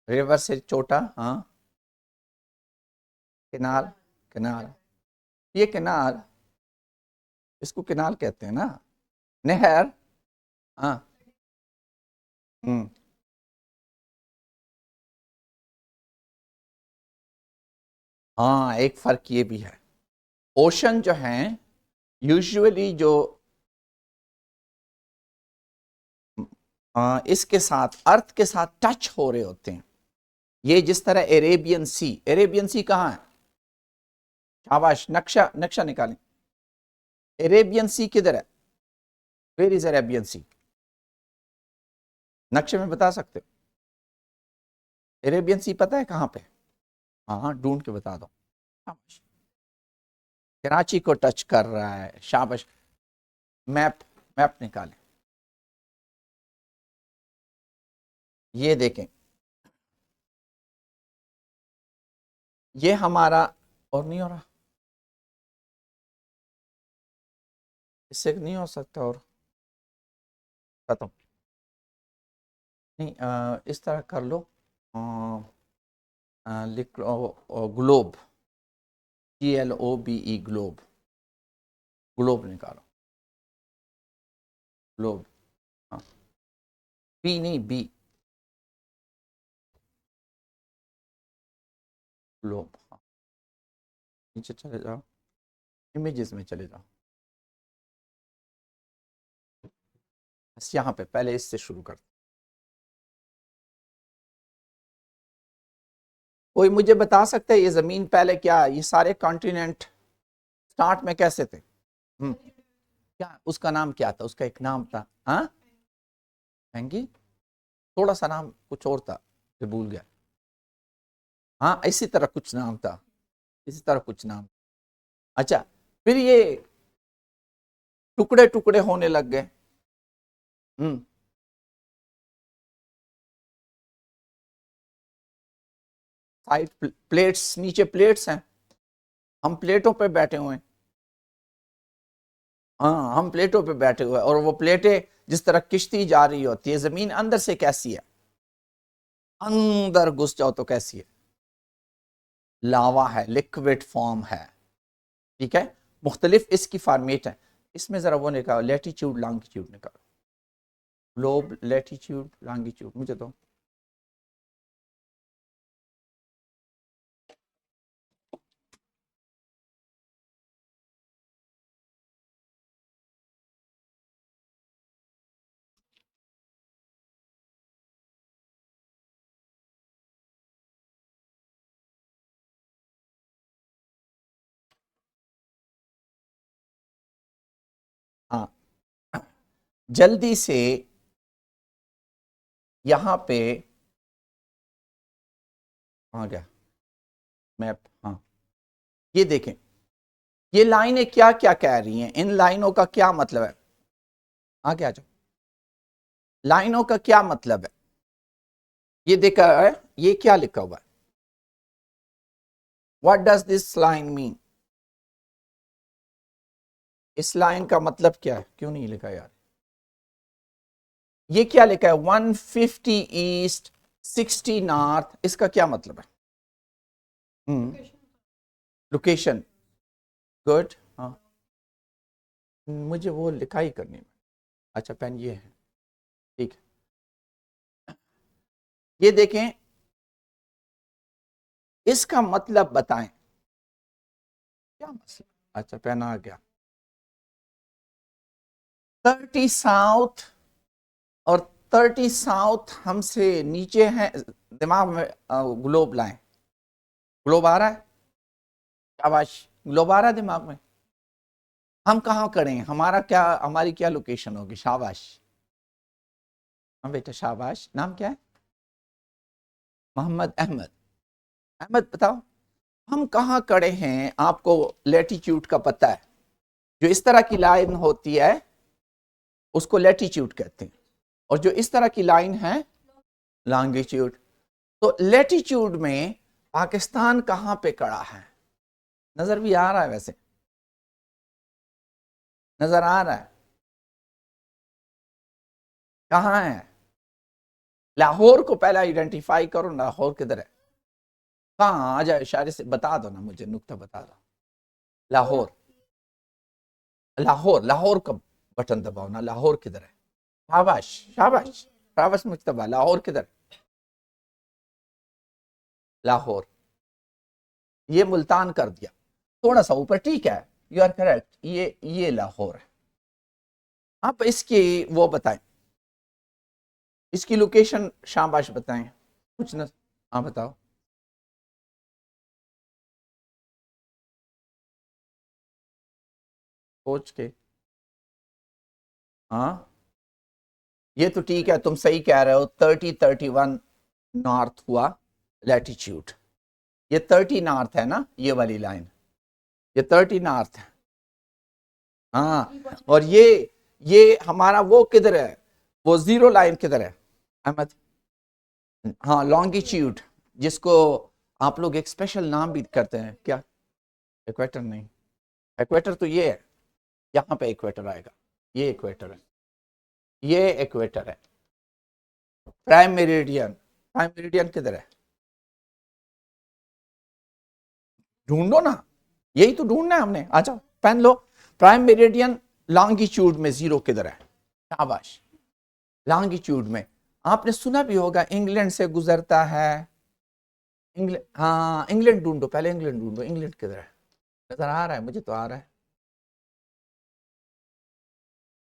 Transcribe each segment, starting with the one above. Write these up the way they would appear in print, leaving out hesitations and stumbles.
River से छोटा, हाँ। किनाल, किनाल, ये किनाल, इसको किनाल कहते हैं ना। नहर, हाँ। हम्म। हाँ, एक फर्क ये भी है, ओशन जो हैं यूजुअली जो इसके साथ, अर्थ के साथ टच हो रहे होते हैं। ये जिस तरह अरेबियन सी, अरेबियन सी कहाँ है? शाबाश, नक्शा नक्शा निकालें। अरेबियन सी किधर है? वेयर इज अरेबियन सी? नक्शे में बता सकते हो? अरेबियन सी पता है कहाँ पे? हाँ हाँ, ढूंढ के बता दो। शाबाश, कराची को टच कर रहा है, शाबाश। मैप, मैप निकालें। ये देखें, ये हमारा, और नहीं हो रहा, इससे नहीं हो सकता, और खत्म। नहीं, इस तरह कर लो, लिख लो ग्लोब, GLOBE, ग्लोब, ग्लोब निकालो, ग्लोब। हाँ, बी नहीं, बी, ग्लोब, हाँ। नीचे चले जाओ, इमेजेस में चले जाओ, बस यहाँ पे पहले इससे शुरू कर। कोई मुझे बता सकता है ये जमीन पहले क्या, ये सारे कॉन्टिनेंट स्टार्ट में कैसे थे? क्या उसका नाम क्या था? उसका एक नाम था, हाँ। हैंगी, थोड़ा सा नाम कुछ और था, जो भूल गया। हाँ, इसी तरह कुछ नाम था, इसी तरह कुछ नाम। अच्छा, फिर ये टुकड़े टुकड़े होने लग गए। हम्म। साइड प्लेट्स, नीचे प्लेट्स हैं, हम प्लेटों पे बैठे हुए हैं। हाँ, हम प्लेटों पे बैठे हुए हैं, और वो प्लेटें जिस तरह किश्ती जा रही होती है, जमीन अंदर से कैसी है? अंदर घुस जाओ तो कैसी है? लावा है, लिक्विड फॉर्म है। ठीक है, मुख्तलिफ इसकी फॉर्मेट है। इसमें जरा वो निकालो, लेटीट्यूड लॉन्गिट्यूड निकालो, ग्लोब लेटीट्यूड लॉन्गिट्यूड मुझे दो। हाँ, जल्दी से यहां पे आ गया मैप, हाँ। ये देखें, ये लाइनें क्या क्या कह रही हैं, इन लाइनों का क्या मतलब है? आगे आ जाओ, लाइनों का क्या मतलब है? ये देखा है, ये क्या लिखा हुआ है? What does this line mean? इस लाइन का मतलब क्या है? क्यों नहीं लिखा यार? ये क्या लिखा है? 150 ईस्ट, 60 नॉर्थ, इसका क्या मतलब है? लोकेशन, गुड, हाँ। मुझे वो लिखा ही करनी है। अच्छा, पेन ये है, ठीक है। ये देखें, इसका मतलब बताएं, क्या मतलब? अच्छा, पेन आ गया। 30 साउथ, और 30 साउथ हमसे नीचे है, दिमाग में ग्लोब लाएं। ग्लोब आ रहा है? शाबाश, ग्लोब आ रहा है दिमाग में। हम कहाँ खड़े हैं, हमारा क्या, हमारी क्या लोकेशन होगी? शाबाश, हाँ बेटा शाबाश। नाम क्या है? मोहम्मद अहमद। अहमद बताओ, हम कहाँ खड़े हैं? आपको लेटीट्यूड का पता है? जो इस तरह की लाइन होती है उसको लेटीट्यूड कहते हैं, और जो इस तरह की लाइन है लॉन्गिट्यूड। तो लेटीट्यूड में पाकिस्तान कहाँ पे खड़ा है? नजर भी आ रहा है वैसे, नजर आ रहा है? कहाँ है? लाहौर को पहले आइडेंटिफाई करो, लाहौर किधर है, कहाँ आ जाए, इशारे से बता दो ना मुझे, नुक्ता बता दो। लाहौर, लाहौर, लाहौर का बटन दबाओ ना, लाहौर किधर है? शाबाश शाबाश शाबाश मुज्तबा, लाहौर किधर? लाहौर, ये मुल्तान कर दिया, थोड़ा सा ऊपर, ठीक है, यू आर करेक्ट, ये लाहौर है। आप इसकी वो बताएं, इसकी लोकेशन शाबाश बताएं कुछ ना, हाँ बताओ। सोच के, हाँ ये तो ठीक है, तुम सही कह रहे हो, 30-31 नॉर्थ हुआ लैटिट्यूड, ये 30 नॉर्थ है ना, ये वाली लाइन, ये 30 नॉर्थ है। हाँ, और ये हमारा वो किधर है, वो जीरो लाइन किधर है अहमद? हाँ लॉन्गिट्यूड, जिसको आप लोग एक स्पेशल नाम भी करते हैं, क्या? इक्वेटर नहीं, इक्वेटर तो ये है, यहाँ पे इक्वेटर आएगा, ये इक्वेटर है, ये इक्वेटर है। प्राइम मेरिडियन, प्राइम मेरिडियन किधर है? ढूंढो ना, यही तो ढूंढना है हमने, आ जाओ पेन लो। प्राइम मेरिडियन लॉन्गिट्यूड में जीरो किधर है? शाबाश, लॉन्गिट्यूड में। आपने सुना भी होगा इंग्लैंड से गुजरता है, इंग्लैंड, हाँ इंग्लैंड ढूंढो पहले, इंग्लैंड ढूंढो, इंग्लैंड किधर है? नजर आ रहा है, मुझे तो आ रहा है।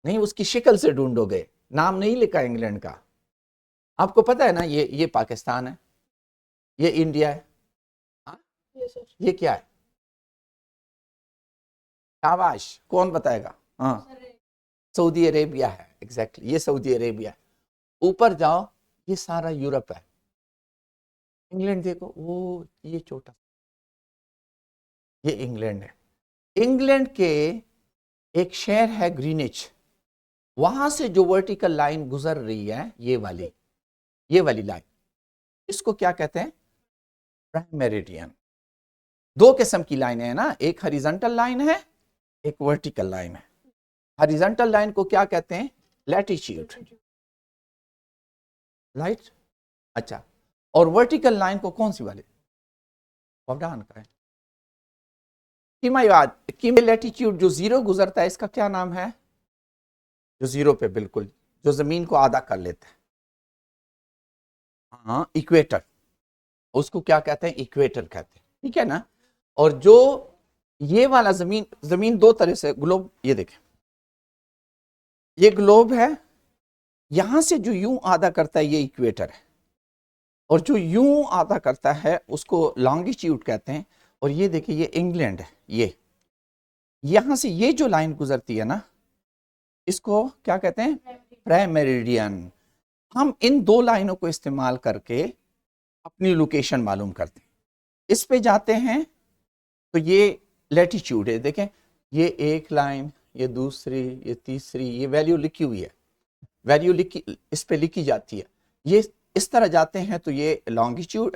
नहीं, उसकी शक्ल से ढूंढोगे, नाम नहीं लिखा इंग्लैंड का। आपको पता है ना, ये पाकिस्तान है, ये इंडिया है, हाँ? ये क्या है? शाबाश, कौन बताएगा? हाँ सऊदी अरेबिया है, एग्जैक्टली, ये सऊदी अरेबिया है। ऊपर जाओ, ये सारा यूरोप है। इंग्लैंड देखो, वो ये छोटा, ये इंग्लैंड है। इंग्लैंड के एक शहर है ग्रीनिच, वहां से जो वर्टिकल लाइन गुजर रही है, ये वाली लाइन, इसको क्या कहते हैं? Prime meridian. दो किस्म की लाइनें हैं ना, एक हॉरिजॉन्टल लाइन है, एक वर्टिकल लाइन है। हॉरिजॉन्टल लाइन को क्या कहते हैं? लैटिट्यूड, राइट, अच्छा। और वर्टिकल लाइन को कौन सी वाली? पवडान का है, कीमायाद, कीमे लैटिट्यूड जो जीरो गुजरता है, इसका क्या नाम है? जो जीरो पे बिल्कुल, जो जमीन को आधा कर लेता है, हाँ इक्वेटर, उसको क्या कहते हैं? इक्वेटर कहते हैं, ठीक है ना। और जो ये वाला जमीन, जमीन दो तरह से, ग्लोब, ये देखें, ये ग्लोब है, यहां से जो यूं आधा करता है ये इक्वेटर है, और जो यूं आधा करता है उसको लॉन्गिट्यूड कहते हैं। और ये देखिए, ये इंग्लैंड है, ये यहां से ये जो लाइन गुजरती है ना, इसको क्या कहते हैं? Prime meridian. हम इन दो लाइनों को इस्तेमाल करके अपनी लोकेशन मालूम करते हैं। इस पे जाते हैं तो ये लैटिट्यूड है, देखें, ये एक लाइन, ये दूसरी, ये तीसरी, ये वैल्यू लिखी हुई है, वैल्यू लिखी, इस पे लिखी जाती है। ये इस तरह जाते हैं तो ये लॉन्गिट्यूड,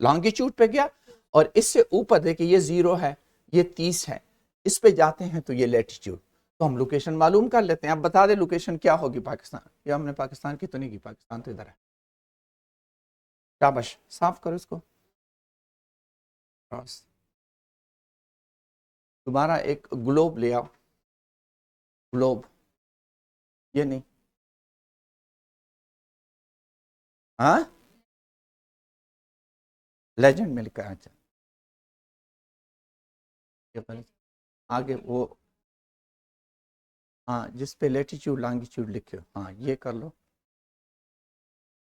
लॉन्गिट्यूड पे गया, और इससे ऊपर देखिए ये 0 है, ये 30 है, इस पे जाते हैं तो ये लैटिट्यूड। तो हम लोकेशन मालूम कर लेते हैं। अब बता दें लोकेशन क्या होगी पाकिस्तान, ये हमने पाकिस्तान की तो नहीं की, पाकिस्तान तो इधर है। शाबाश, साफ करो इसको, दोबारा एक ग्लोब ले आओ, ग्लोब, ये नहीं, हाँ लेजेंड में लिखा है, अच्छा आगे वो, हाँ जिस पे लेटीट्यूड लॉन्गिट्यूड लिखे हो, हाँ ये कर लो।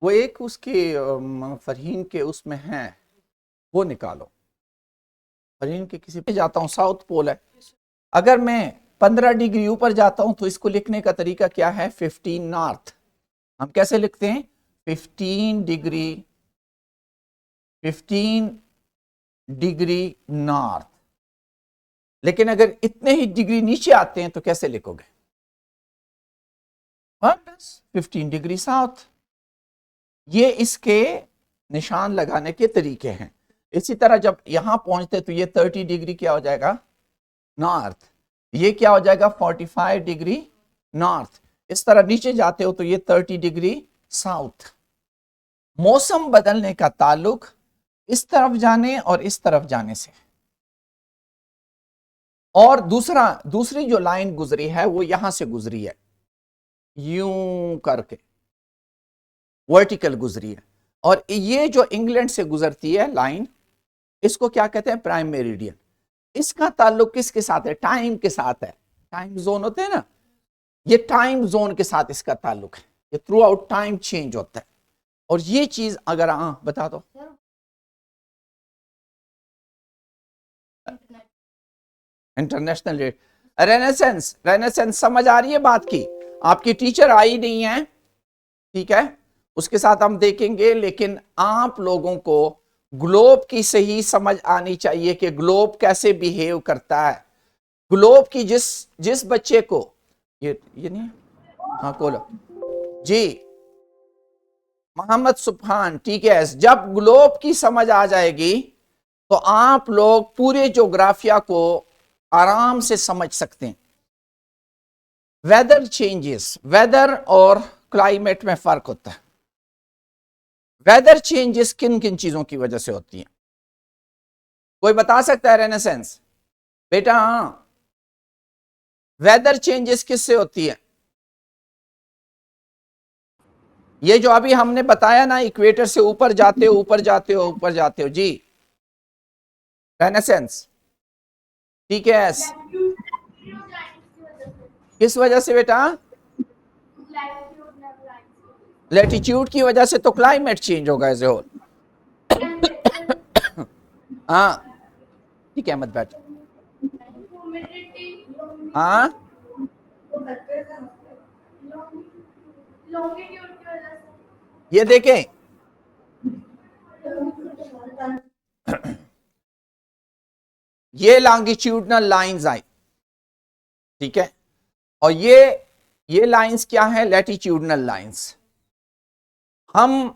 वो एक उसके फरहीन के उसमें है, वो निकालो, फरहीन के किसी पे जाता हूँ, साउथ पोल है, अगर मैं 15 डिग्री ऊपर जाता हूं तो इसको लिखने का तरीका क्या है? 15 नॉर्थ। हम कैसे लिखते हैं? 15 डिग्री, 15 डिग्री नॉर्थ। लेकिन अगर इतने ही डिग्री नीचे आते हैं तो कैसे लिखोगे? बस 15 डिग्री साउथ। ये इसके निशान लगाने के तरीके हैं। इसी तरह जब यहां पहुंचते तो ये 30 डिग्री क्या हो जाएगा? नॉर्थ। ये क्या हो जाएगा? 45 डिग्री नॉर्थ। इस तरह नीचे जाते हो तो ये 30 डिग्री साउथ। मौसम बदलने का ताल्लुक इस तरफ जाने और इस तरफ जाने से। और दूसरी जो लाइन गुजरी है वो यहां से गुजरी है, यूं करके वर्टिकल गुजरी है। और ये जो इंग्लैंड से गुजरती है लाइन, इसको क्या कहते हैं, प्राइम मेरिडियन। इसका ताल्लुक किसके साथ है, टाइम के साथ है। टाइम जोन होते हैं ना, ये टाइम जोन के साथ इसका ताल्लुक है। ये थ्रू आउट टाइम चेंज होता है। और ये चीज अगर बता दो, इंटरनेशनल रेनेसेंस। रेनेसेंस समझ आ रही है बात की? आपकी टीचर आई नहीं है, ठीक है, उसके साथ हम देखेंगे, लेकिन आप लोगों को ग्लोब की सही समझ आनी चाहिए कि ग्लोब कैसे बिहेव करता है। ग्लोब की जिस बच्चे को ये नहीं है? हाँ कोलो जी, मोहम्मद सुबहान, ठीक है। जब ग्लोब की समझ आ जाएगी तो आप लोग पूरे ज्योग्राफिया को आराम से समझ सकते हैं। वेदर चेंजेस, वेदर और क्लाइमेट में फर्क होता है। वेदर चेंजेस किन किन चीजों की वजह से होती हैं, कोई बता सकता है रेनेसेंस बेटा? हाँ, वेदर चेंजेस किससे होती है? ये जो अभी हमने बताया ना, इक्वेटर से ऊपर जाते हो ऊपर जाते हो ऊपर जाते हो जी, रेनेसेंस, ठीक है। किस वजह से बेटा? लैटिट्यूड की वजह से तो क्लाइमेट चेंज होगा एज ए होल। हाँ ठीक है, मत बैठ। हाँ ये देखें, ये लॉन्गिट्यूडनल लाइंस आई, ठीक है, और ये लाइंस क्या है, लैटिट्यूडनल लाइंस। हम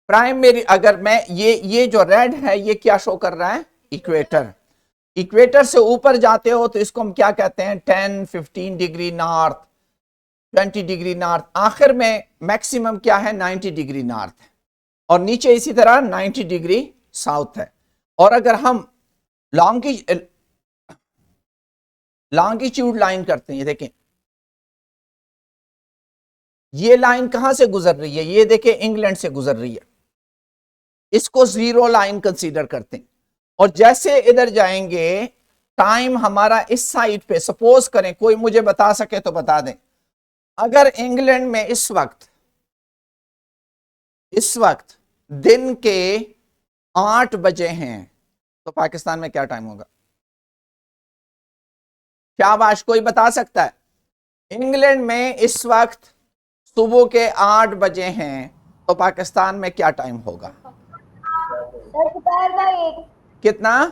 प्राइमरी, अगर मैं ये जो रेड है ये क्या शो कर रहा है, इक्वेटर। इक्वेटर से ऊपर जाते हो तो इसको हम क्या कहते हैं, 10 15 डिग्री नॉर्थ, 20 डिग्री नॉर्थ, आखिर में मैक्सिमम क्या है, 90 डिग्री नॉर्थ है, और नीचे इसी तरह 90 डिग्री साउथ है। और अगर हम लॉन्गिट्यूड लाइन करते हैं, देखें ये लाइन कहां से गुजर रही है, ये देखें इंग्लैंड से गुजर रही है, इसको जीरो लाइन कंसीडर करते हैं। और जैसे इधर जाएंगे, टाइम हमारा इस साइड पे, सपोज करें कोई मुझे बता सके तो बता दें, अगर इंग्लैंड में इस वक्त दिन के 8 बजे हैं तो पाकिस्तान में क्या टाइम होगा? शाबाश, कोई बता सकता है? इंग्लैंड में इस वक्त सुबह के 8 बजे हैं तो पाकिस्तान में क्या टाइम होगा? दोपहर का 1। कितना?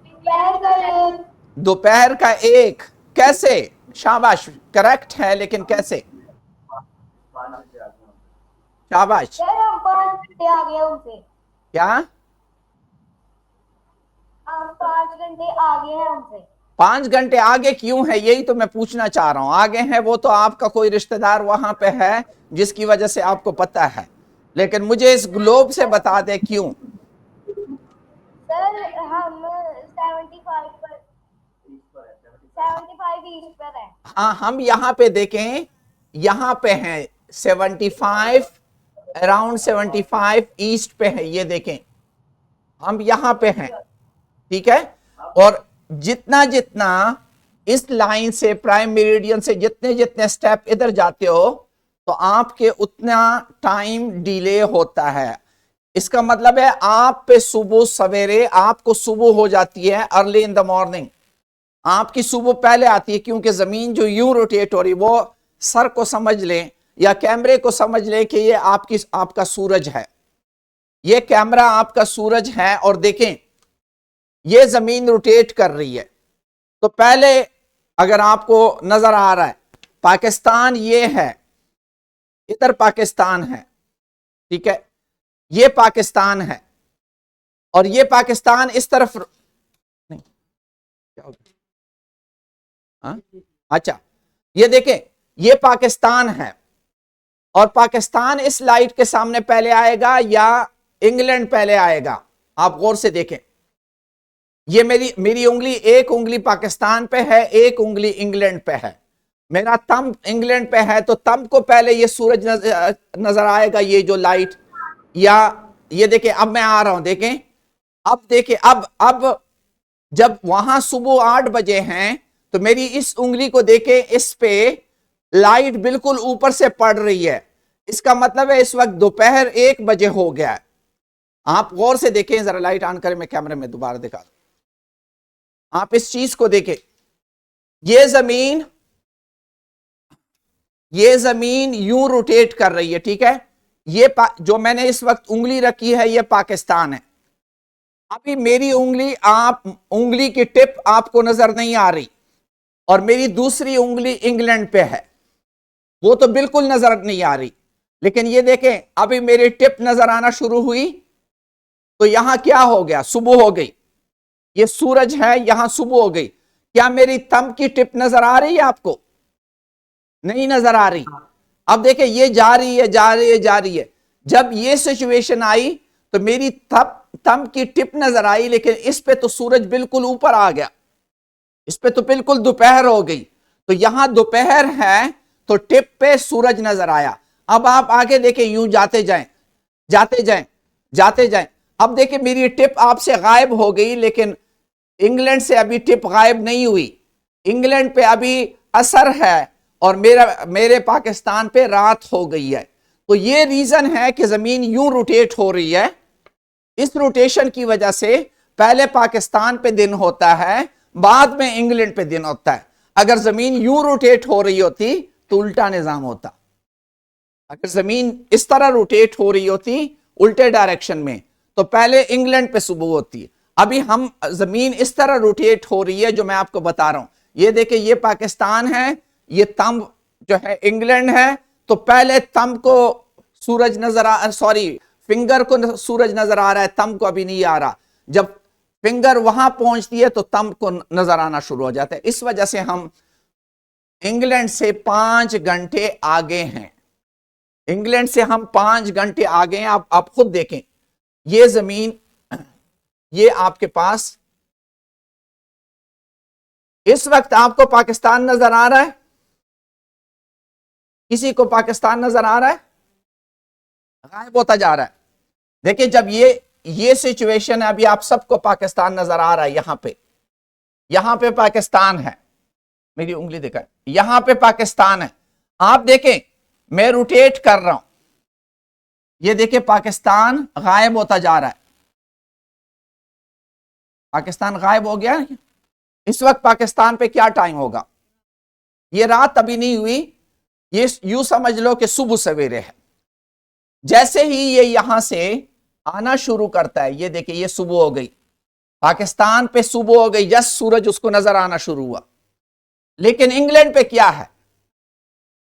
दोपहर का 1। दोपहर का 1। कैसे? शाबाश, करेक्ट है, लेकिन कैसे? शाबाश, सर हम 5 घंटे आगे हैं उनसे। क्या? हम 5 घंटे आगे हैं उनसे। 5 घंटे आगे क्यों है, यही तो मैं पूछना चाह रहा हूं। आगे है वो तो आपका कोई रिश्तेदार वहां पे है जिसकी वजह से आपको पता है, लेकिन मुझे इस ग्लोब से बता दे क्यों। सर हम 75 पर 75 ईस्ट पर है। हाँ, हम यहाँ पे देखें, यहाँ पे हैं 75, अराउंड 75 ईस्ट पे है, ये देखें हम यहाँ पे हैं, ठीक है। और जितना जितना इस लाइन से, प्राइम मेरिडियन से जितने जितने स्टेप इधर जाते हो तो आपके उतना टाइम डिले होता है। इसका मतलब है आप पे सुबह सवेरे, आपको सुबह हो जाती है अर्ली इन द मॉर्निंग, आपकी सुबह पहले आती है, क्योंकि जमीन जो यूं रोटेट हो रही, वो सर को समझ लें या कैमरे को समझ लें कि ये आपका सूरज है, ये कैमरा आपका सूरज है, और देखें ये जमीन रोटेट कर रही है। तो पहले अगर आपको नजर आ रहा है, पाकिस्तान ये है, इधर पाकिस्तान है, ठीक है, ये पाकिस्तान है, और ये पाकिस्तान इस तरफ नहीं, क्या हो गया? हाँ? अच्छा, ये देखें ये पाकिस्तान है और पाकिस्तान इस लाइट के सामने पहले आएगा या इंग्लैंड पहले आएगा? आप गौर से देखें, ये मेरी उंगली, एक उंगली पाकिस्तान पे है, एक उंगली इंग्लैंड पे है। मेरा थंब इंग्लैंड पे है तो थंब को पहले ये सूरज नजर आएगा, ये जो लाइट, या ये देखें अब मैं आ रहा हूं, देखें अब, देखें अब जब वहां सुबह 8 बजे हैं तो मेरी इस उंगली को देखें, इस पे लाइट बिल्कुल ऊपर से पड़ रही है। इसका मतलब है इस वक्त दोपहर 1 बजे हो गया है। आप गौर से देखें, जरा लाइट ऑन करें, मैं कैमरे में दोबारा दिखा दूं, आप इस चीज को देखें, ये जमीन यूं रोटेट कर रही है, ठीक है। ये जो मैंने इस वक्त उंगली रखी है ये पाकिस्तान है। अभी मेरी उंगली की टिप आपको नजर नहीं आ रही और मेरी दूसरी उंगली इंग्लैंड पे है, वो तो बिल्कुल नजर नहीं आ रही। लेकिन ये देखें अभी मेरी टिप नजर आना शुरू हुई तो यहां क्या हो गया, सुबह हो गई। ये सूरज है, यहां सुबह हो गई। क्या मेरी थंब की टिप नजर आ रही है आपको? नहीं नजर आ रही। अब देखें ये जा रही है, जा रही है, जा रही है। जब ये सिचुएशन आई तो मेरी थंब की टिप नजर आई, लेकिन इस पे तो सूरज बिल्कुल ऊपर आ गया, इस पे तो बिल्कुल दोपहर हो गई। तो यहां दोपहर है तो टिप पे सूरज नजर आया। अब आप आगे देखें, यूं जाते जाएं, जाते जाएं, जाते जाएं। अब देखें मेरी टिप आपसे गायब हो गई, लेकिन इंग्लैंड से अभी टिप गायब नहीं हुई। इंग्लैंड पे अभी असर है और मेरे पाकिस्तान पे रात हो गई है। तो ये रीजन है कि जमीन यूं रोटेट हो रही है। इस रोटेशन की वजह से पहले पाकिस्तान पे दिन होता है, बाद में इंग्लैंड पे दिन होता है। अगर जमीन यूं रोटेट हो रही होती तो उल्टा निजाम होता। अगर जमीन इस तरह रोटेट हो रही होती उल्टे डायरेक्शन में तो पहले इंग्लैंड पे सुबह होती। अभी हम जमीन इस तरह रोटेट हो रही है जो मैं आपको बता रहा हूं। ये देखिए ये पाकिस्तान है, ये थंब जो है इंग्लैंड है। तो पहले थंब को सूरज नजर फिंगर को सूरज नजर आ रहा है, थंब को अभी नहीं आ रहा। जब फिंगर वहां पहुंचती है तो थंब को नजर आना शुरू हो जाता है। इस वजह से हम इंग्लैंड से 5 घंटे आगे हैं। इंग्लैंड से हम 5 घंटे आगे हैं। आप खुद देखें, ये जमीन, ये आपके पास इस वक्त आपको पाकिस्तान नजर आ रहा है? किसी को पाकिस्तान नजर आ रहा है? गायब होता जा रहा है। देखिए जब ये सिचुएशन है, अभी आप सबको पाकिस्तान नजर आ रहा है। यहां पे पाकिस्तान है, मेरी उंगली दिखाएं, यहां पे पाकिस्तान है। आप देखें मैं रोटेट कर रहा हूं, ये देखिए पाकिस्तान गायब होता जा रहा है। पाकिस्तान गायब हो गया। इस वक्त पाकिस्तान पे क्या टाइम होगा? ये रात अभी नहीं हुई, ये यूं समझ लो कि सुबह सवेरे है। जैसे ही ये यहां से आना शुरू करता है, ये देखिए ये सुबह हो गई, पाकिस्तान पे सुबह हो गई, जस्ट सूरज उसको नजर आना शुरू हुआ। लेकिन इंग्लैंड पे क्या है?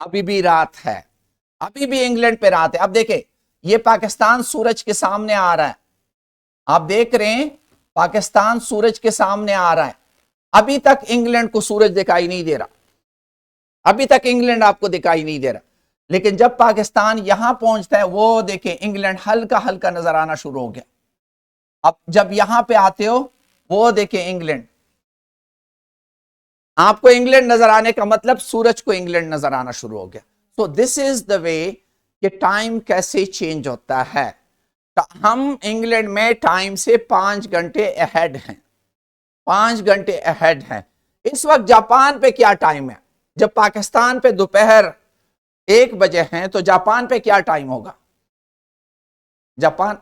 अभी भी रात है, अभी भी इंग्लैंड पे रात है। अब देखें ये पाकिस्तान सूरज के सामने आ रहा है, आप देख रहे हैं पाकिस्तान सूरज के सामने आ रहा है। अभी तक इंग्लैंड को सूरज दिखाई नहीं दे रहा, अभी तक इंग्लैंड आपको दिखाई नहीं दे रहा। लेकिन जब पाकिस्तान यहां पहुंचता है, वो देखें इंग्लैंड हल्का हल्का नजर आना शुरू हो गया। अब जब यहां पे आते हो, वो देखें इंग्लैंड, आपको इंग्लैंड नजर आने का मतलब सूरज को इंग्लैंड नजर आना शुरू हो गया। So this is the way कि टाइम कैसे चेंज होता है। तो हम इंग्लैंड में टाइम से 5 घंटे अहेड हैं, 5 घंटे अहेड हैं। इस वक्त जापान पे क्या टाइम है? जब पाकिस्तान पे दोपहर 1 बजे हैं तो जापान पे क्या टाइम होगा? जापान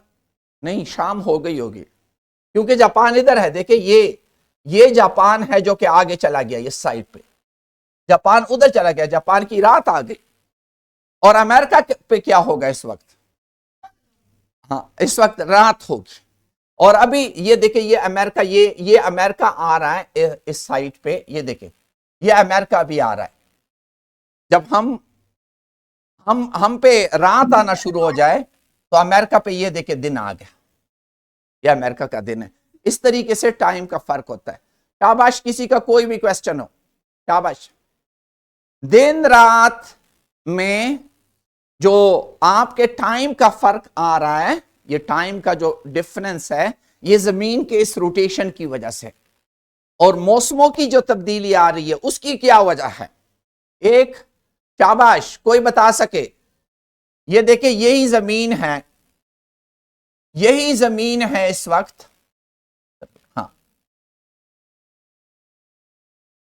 नहीं, शाम हो गई होगी, क्योंकि जापान इधर है। देखिए ये जापान है जो कि आगे चला गया, इस साइड पे जापान उधर चला गया, जापान की रात आ गई। और अमेरिका पे क्या होगा इस वक्त? हाँ, इस वक्त रात होगी। और अभी ये देखिए ये अमेरिका, ये अमेरिका आ रहा है इस साइड पे, ये देखिए ये अमेरिका भी आ रहा है। जब हम पे रात आना शुरू हो जाए तो अमेरिका पे ये देखिए दिन आ गया, ये अमेरिका का दिन है। इस तरीके से टाइम का फर्क होता है। शाबाश, किसी का कोई भी क्वेश्चन हो? शाबाश। दिन रात में जो आपके टाइम का फर्क आ रहा है, ये टाइम का जो डिफरेंस है, ये जमीन के इस रोटेशन की वजह से, और मौसमों की जो तब्दीली आ रही है उसकी क्या वजह है? एक शाबाश, कोई बता सके? ये देखिए, यही जमीन है, यही जमीन है इस वक्त। हाँ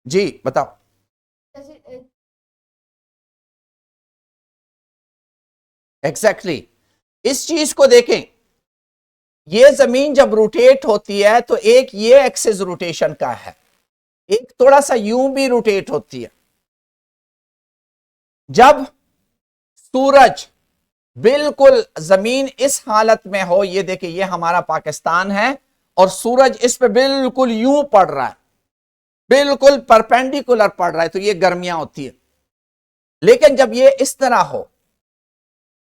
जी बताओ। एग्जैक्टली इस चीज को देखें, ये जमीन जब रोटेट होती है तो एक ये एक्सिस रोटेशन का है, एक थोड़ा सा यूं भी रोटेट होती है। जब सूरज बिल्कुल जमीन इस हालत में हो, ये देखिए ये हमारा पाकिस्तान है और सूरज इस पे बिल्कुल यूं पड़ रहा है, बिल्कुल परपेंडिकुलर पड़ रहा है, तो ये गर्मियां होती है। लेकिन जब ये इस तरह हो,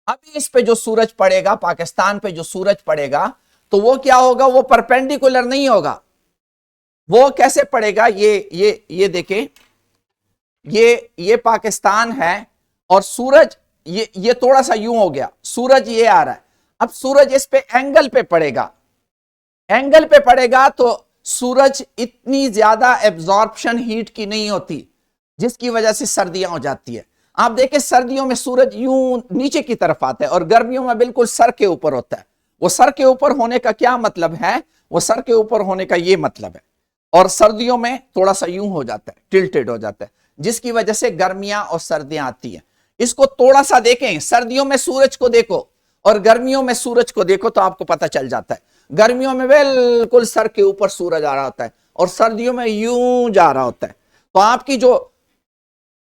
अभी इस पे जो सूरज पड़ेगा, पाकिस्तान पे जो सूरज पड़ेगा, तो वो क्या होगा? वो परपेंडिकुलर नहीं होगा। वो कैसे पड़ेगा? ये देखें, ये पाकिस्तान है और सूरज ये थोड़ा सा यूं हो गया, सूरज ये आ रहा है। अब सूरज इस पे एंगल पे पड़ेगा, एंगल पे पड़ेगा तो सूरज इतनी ज्यादा एब्जॉर्प्शन हीट की नहीं होती, जिसकी वजह से सर्दियां हो जाती है। आप देखें, सर्दियों में सूरज यूं नीचे की तरफ आता है और गर्मियों में बिल्कुल सर के ऊपर होता है। वो सर के ऊपर होने का क्या मतलब है? वो सर के ऊपर होने का ये मतलब है, और सर्दियों में थोड़ा सा यूं हो जाता है, टिल्टेड हो जाता है, जिसकी वजह से गर्मियां और सर्दियां आती हैं। इसको थोड़ा सा देखें, सर्दियों में सूरज को देखो और गर्मियों में सूरज को देखो तो आपको पता चल जाता है। गर्मियों में बिल्कुल सर के ऊपर सूरज आ रहा होता है और सर्दियों में यूं जा रहा होता है। तो आपकी जो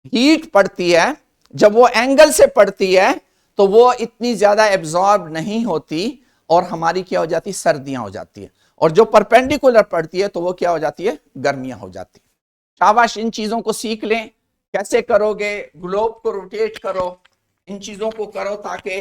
हीट पड़ती है, जब वो एंगल से पड़ती है तो वो इतनी ज्यादा एब्जॉर्ब नहीं होती और हमारी क्या हो जाती है? सर्दियां हो जाती है। और जो परपेंडिकुलर पड़ती है तो वो क्या हो जाती है? गर्मियां हो जाती है। शाबाश, इन चीजों को सीख लें। कैसे करोगे? ग्लोब को रोटेट करो, इन चीजों को करो ताकि